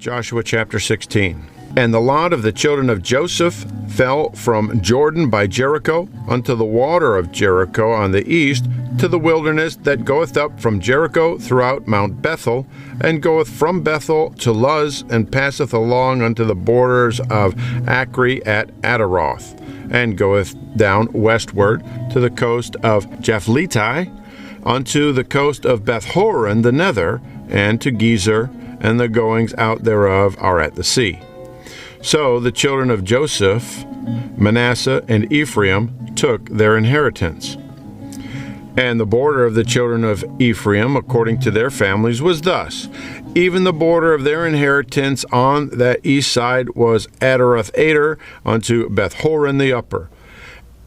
Joshua chapter 16. And the lot of the children of Joseph fell from Jordan by Jericho unto the water of Jericho on the east, to the wilderness that goeth up from Jericho throughout Mount Bethel, and goeth from Bethel to Luz, and passeth along unto the borders of Archi at Ataroth, and goeth down westward to the coast of Japhleti, unto the coast of Bethhoron the nether, and to Gezer, and the goings out thereof are at the sea. So the children of Joseph, Manasseh and Ephraim, took their inheritance. And the border of the children of Ephraim, according to their families, was thus. Even the border of their inheritance on that east side was Atarothaddar unto Bethhoron the upper.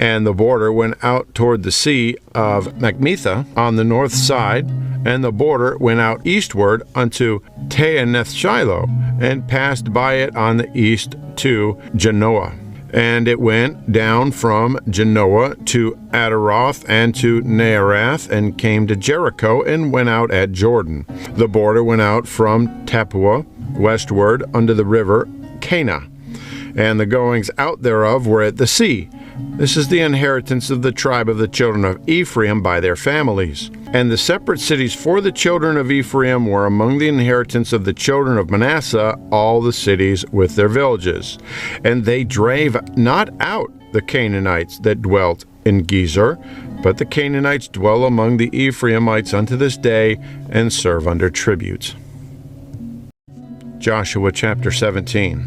And the border went out toward the sea of Michmethah on the north side, and the border went out eastward unto Taanathshiloh, and passed by it on the east to Janohah. And it went down from Janohah to Ataroth and to Naarath, and came to Jericho, and went out at Jordan. The border went out from Tappuah westward unto the river Kanah, and the goings out thereof were at the sea. This is the inheritance of the tribe of the children of Ephraim by their families. And the separate cities for the children of Ephraim were among the inheritance of the children of Manasseh, all the cities with their villages. And they drave not out the Canaanites that dwelt in Gezer, but the Canaanites dwell among the Ephraimites unto this day, and serve under tribute. Joshua chapter 17.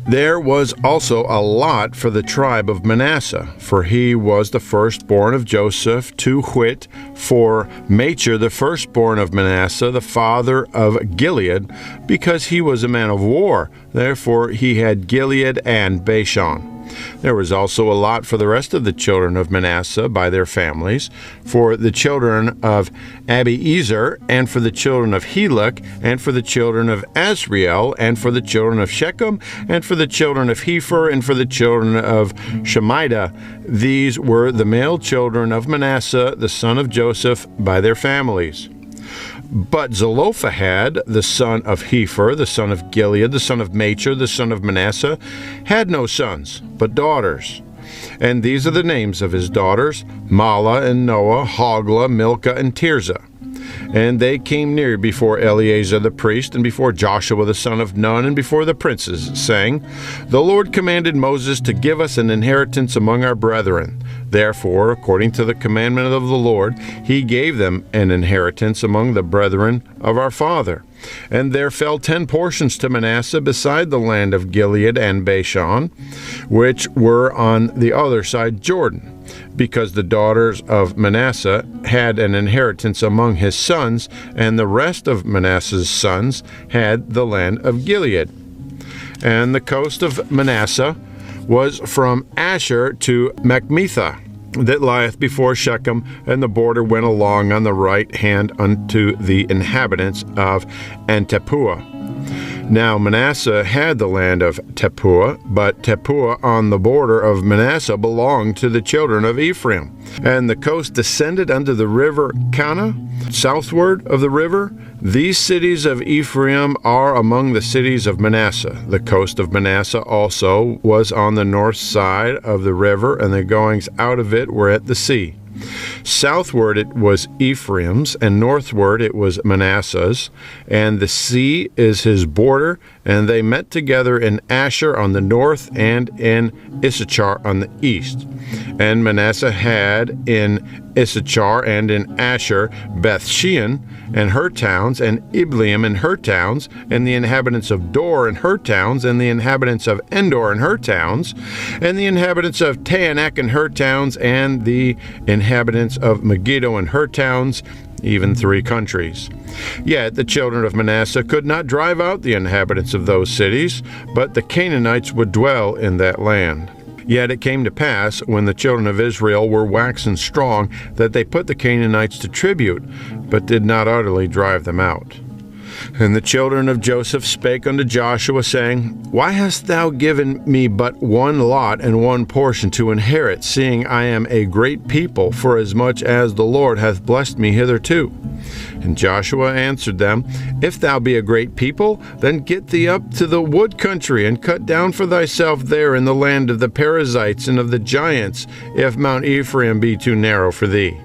There was also a lot for the tribe of Manasseh, for he was the firstborn of Joseph, to wit, for Machir the firstborn of Manasseh, the father of Gilead, because he was a man of war. Therefore he had Gilead and Bashan. There was also a lot for the rest of the children of Manasseh by their families, for the children of Abiezer, and for the children of Helek, and for the children of Asriel, and for the children of Shechem, and for the children of Hepher, and for the children of Shemida. These were the male children of Manasseh, the son of Joseph, by their families. But Zelophehad, the son of Hepher, the son of Gilead, the son of Machir, the son of Manasseh, had no sons, but daughters. And these are the names of his daughters: Mahlah and Noah, Hoglah, Milcah, and Tirzah. And they came near before Eleazar the priest, and before Joshua the son of Nun, and before the princes, saying, The Lord commanded Moses to give us an inheritance among our brethren. Therefore, according to the commandment of the Lord, he gave them an inheritance among the brethren of our father. And there fell 10 portions to Manasseh beside the land of Gilead and Bashan, which were on the other side Jordan, because the daughters of Manasseh had an inheritance among his sons, and the rest of Manasseh's sons had the land of Gilead. And the coast of Manasseh was from Asher to Michmethah, that lieth before Shechem, and the border went along on the right hand unto the inhabitants of Tappuah. Now Manasseh had the land of Tappuah, but Tappuah on the border of Manasseh belonged to the children of Ephraim. And the coast descended unto the river Kanah, southward of the river. These cities of Ephraim are among the cities of Manasseh. The coast of Manasseh also was on the north side of the river, and the goings out of it were at the sea. Southward it was Ephraim's, and northward it was Manasseh's, and the sea is his border, and they met together in Asher on the north, and in Issachar on the east. And Manasseh had in Issachar and in Asher Bethshean and her towns, and Ibleam and her towns, and the inhabitants of Dor and her towns, and the inhabitants of Endor and her towns, and the inhabitants of Taanach and her towns, and the inhabitants of Megiddo and her towns, even 3 countries. Yet the children of Manasseh could not drive out the inhabitants of those cities, but the Canaanites would dwell in that land. Yet it came to pass, when the children of Israel were waxen strong, that they put the Canaanites to tribute, but did not utterly drive them out. And the children of Joseph spake unto Joshua, saying, Why hast thou given me but one lot and one portion to inherit, seeing I am a great people, forasmuch as the Lord hath blessed me hitherto? And Joshua answered them, If thou be a great people, then get thee up to the wood country, and cut down for thyself there in the land of the Perizzites and of the giants, if Mount Ephraim be too narrow for thee.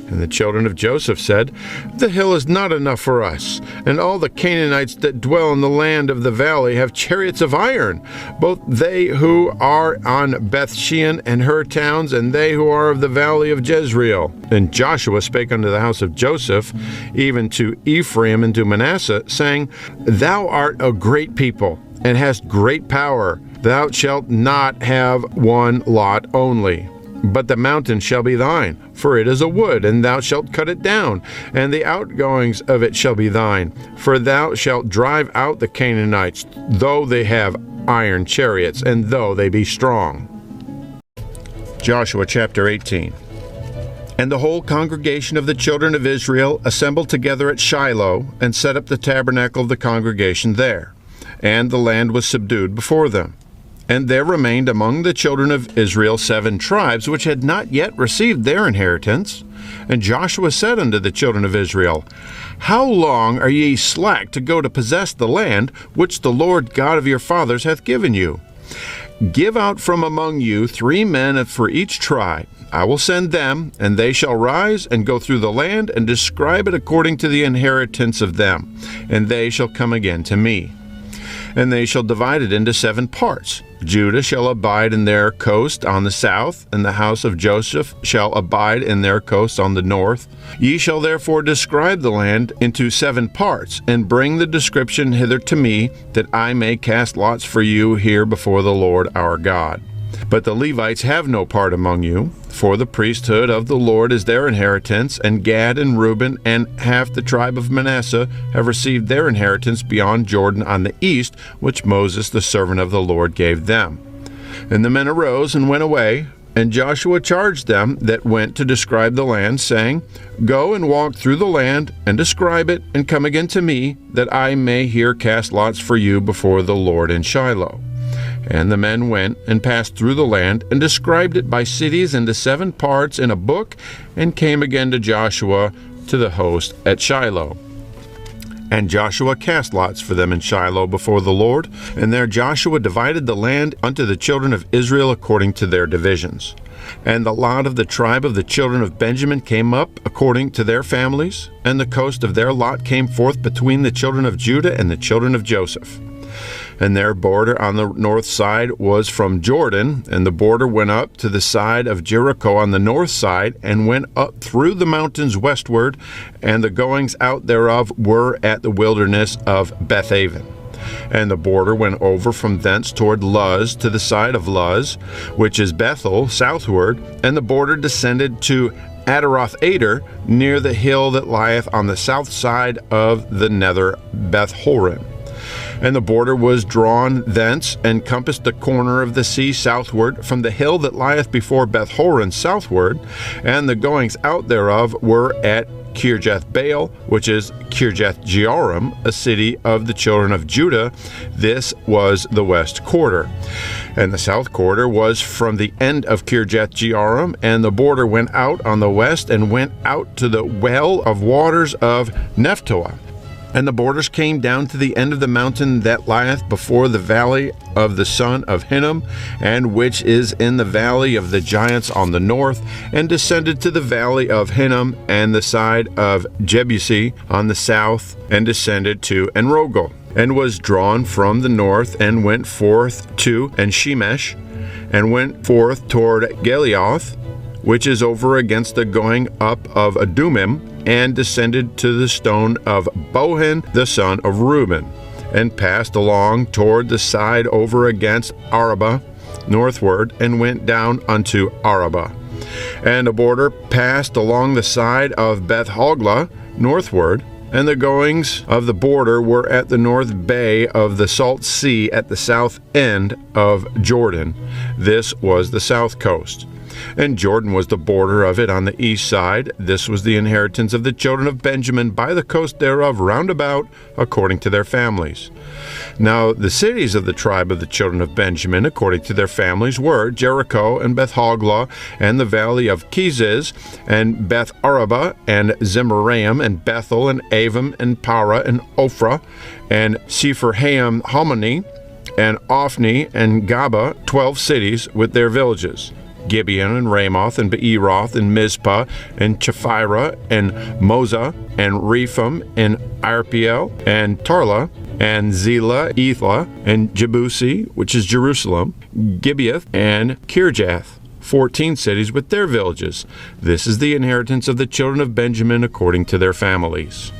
And the children of Joseph said, The hill is not enough for us, and all the Canaanites that dwell in the land of the valley have chariots of iron, both they who are on Bethshean and her towns, and they who are of the valley of Jezreel. And Joshua spake unto the house of Joseph, even to Ephraim and to Manasseh, saying, Thou art a great people, and hast great power. Thou shalt not have one lot only, but the mountain shall be thine, for it is a wood, and thou shalt cut it down, and the outgoings of it shall be thine. For thou shalt drive out the Canaanites, though they have iron chariots, and though they be strong. Joshua chapter 18. And the whole congregation of the children of Israel assembled together at Shiloh, and set up the tabernacle of the congregation there. And the land was subdued before them. And there remained among the children of Israel 7 tribes, which had not yet received their inheritance. And Joshua said unto the children of Israel, How long are ye slack to go to possess the land, which the Lord God of your fathers hath given you? Give out from among you 3 men for each tribe. I will send them, and they shall rise and go through the land, and describe it according to the inheritance of them, and they shall come again to me. And they shall divide it into 7 parts. Judah shall abide in their coast on the south, and the house of Joseph shall abide in their coast on the north. Ye shall therefore describe the land into 7 parts, and bring the description hither to me, that I may cast lots for you here before the Lord our God. But the Levites have no part among you, for the priesthood of the Lord is their inheritance, and Gad and Reuben and half the tribe of Manasseh have received their inheritance beyond Jordan on the east, which Moses the servant of the Lord gave them. And the men arose and went away, and Joshua charged them that went to describe the land, saying, Go and walk through the land, and describe it, and come again to me, that I may here cast lots for you before the Lord in Shiloh. And the men went and passed through the land, and described it by cities into 7 parts in a book, and came again to Joshua to the host at Shiloh. And Joshua cast lots for them in Shiloh before the Lord, and there Joshua divided the land unto the children of Israel according to their divisions. And the lot of the tribe of the children of Benjamin came up according to their families, and the coast of their lot came forth between the children of Judah and the children of Joseph. And their border on the north side was from Jordan, and the border went up to the side of Jericho on the north side, and went up through the mountains westward, and the goings out thereof were at the wilderness of Bethaven. And the border went over from thence toward Luz to the side of Luz, which is Bethel, southward, and the border descended to Atarothadar, near the hill that lieth on the south side of the nether Bethhoron. And the border was drawn thence, and compassed the corner of the sea southward, from the hill that lieth before Bethhoron southward, and the goings out thereof were at Kirjath-baal, which is Kirjath-jearim, a city of the children of Judah. This was the west quarter. And the south quarter was from the end of Kirjath-jearim, and the border went out on the west, and went out to the well of waters of Nephtoah. And the borders came down to the end of the mountain that lieth before the valley of the son of Hinnom, and which is in the valley of the giants on the north, and descended to the valley of Hinnom, and the side of Jebusi on the south, and descended to Enrogel, and was drawn from the north, and went forth to Enshemesh, and went forth toward Galeoth, which is over against the going up of Adumim, and descended to the stone of Bohan the son of Reuben, and passed along toward the side over against Arabah northward, and went down unto Arabah. And the border passed along the side of Beth-hoglah northward, and the goings of the border were at the north bay of the salt sea at the south end of Jordan. This was the south coast. And Jordan was the border of it on the east side. This was the inheritance of the children of Benjamin by the coast thereof round about, according to their families. Now the cities of the tribe of the children of Benjamin, according to their families, were Jericho and Beth-hoglah, and the valley of Keziz, and Beth-arabah, and Zemaraim, and Bethel, and Avim, and Parah, and Ophrah, and Sepharhaim Hamoni, and Ophni, and Gaba, 12 cities with their villages. Gibeon, and Ramoth, and Beeroth, and Mizpah, and Chephirah, and Moza, and Rephaim, and Irpeel, and Tarlah, and Zelah, Ethlah, and Jebusi, which is Jerusalem, Gibeath, and Kirjath, 14 cities with their villages. This is the inheritance of the children of Benjamin according to their families.